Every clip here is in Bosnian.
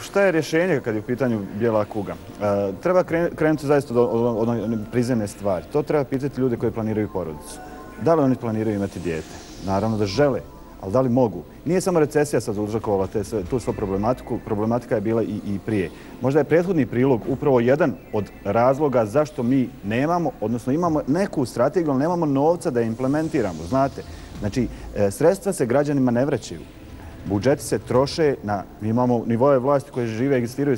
šta je rješenje kad je u pitanju bijela kuga? Treba krenuti zaista od one prizemne stvari. To treba pitati ljude koji planiraju porodicu. Da li oni planiraju imati dijete? Naravno da žele, ali da li mogu? Nije samo recesija sad uzrokovala tu svu problematiku, problematika je bila i prije. Možda je prethodni prilog upravo jedan od razloga zašto mi nemamo, odnosno imamo neku strategiju, ali nemamo novca da je implementiramo, znate. Znači, sredstva se građanima ne vraćaju. Budžeti se troše mi imamo nivoje vlasti koje žive i egzistiraju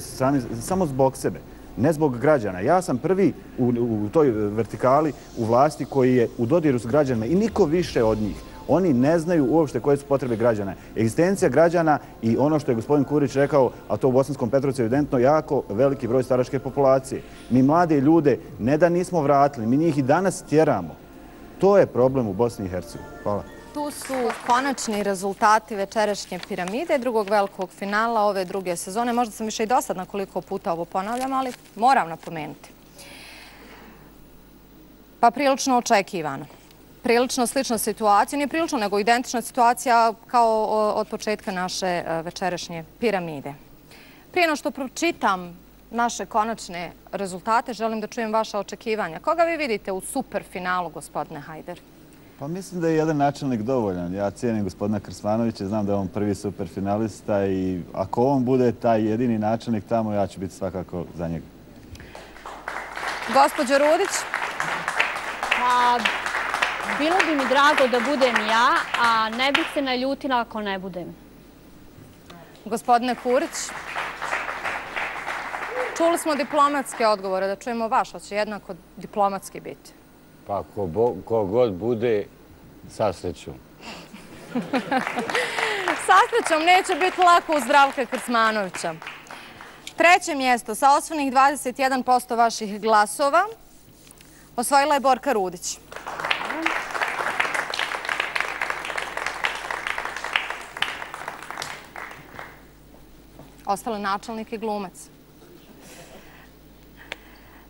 samo zbog sebe, ne zbog građana. Ja sam prvi u toj vertikali u vlasti koji je u dodiru s građanima i niko više od njih. Oni ne znaju uopšte koje su potrebe građana. Egzistencija građana i ono što je gospodin Kurić rekao, a to u Bosanskom Petrovcu je evidentno, jako veliki broj staračke populacije. Mi mlade ljude ne da nismo vratili, mi njih i danas tjeramo. To je problem u Bosni i Hercegovini. Hvala. Tu su konačni rezultati večerašnje piramide, drugog velikog finala ove druge sezone. Možda sam više i dosadna koliko puta ovo ponavljam, ali moram napomenuti. Pa prilično očekivano. Prilično slična situacija, nije prilično nego identična situacija kao od početka naše večerašnje piramide. Prije no što pročitam naše konačne rezultate, želim da čujem vaša očekivanja. Koga vi vidite u super finalu, gospodine Hajder? Pa mislim da je jedan načelnik dovoljan. Ja cijenim gospodina Krsmanovića, znam da je on prvi superfinalista i ako on bude taj jedini načelnik tamo, ja ću biti svakako za njega. Gospođo Rudić? Pa, bilo bi mi drago da budem ja, a ne bih se naljutila ako ne budem. Gospodine Kurić? Čuli smo diplomatske odgovore, da čujemo vaš, hoće jednako diplomatski biti. Pa ko god bude, sa srećom. Sa srećom neće biti lako uz Zdravka Krsmanovića. Treće mjesto sa osvojenih 21% vaših glasova osvojila je Borka Rudić. Ostale načelnik i glumac.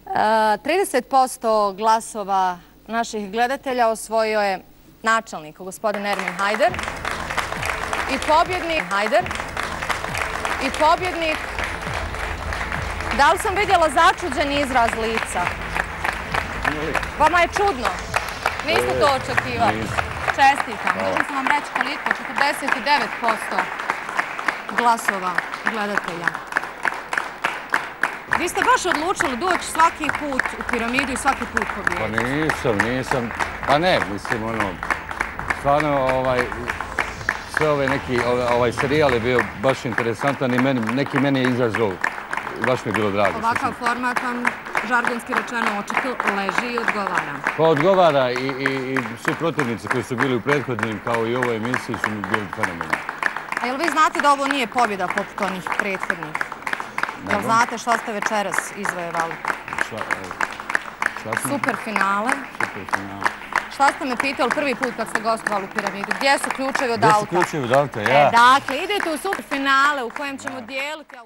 30% glasova naših gledatelja osvojio je načelnik, gospodin Ermin Hajder. I pobjednik... Da li sam vidjela začuđen izraz lica? Vama je čudno. Niste to očekivali. Čestitam. Možem sam vam reći koliko? 49% glasova gledatelja. Vi ste baš odlučili doći svaki put u piramidu i svaki put pobijediti. Pa nisam. Pa ne, mislim, stvarno, sve ovaj serijal je bio baš interesantan i neki meni je izazov. Baš mi je bilo drago. Ovakav format vam, žargonski rečeno, očito leži i odgovara. Pa odgovara i svi protivnici koji su bili u prethodnim, kao i u ovoj emisiji, su mi bili fenomenalni. A jel vi znate da ovo nije pobjeda poput onih prethodnih? Jel znate šta ste večeras izvojevali? Super finale. Šta ste me pitali prvi put kad ste gostovali u piramidu? Gdje su ključevi od auta? Gdje su ključevi od auta, ja? Dakle, idete u super finale u kojem ćemo dijeliti...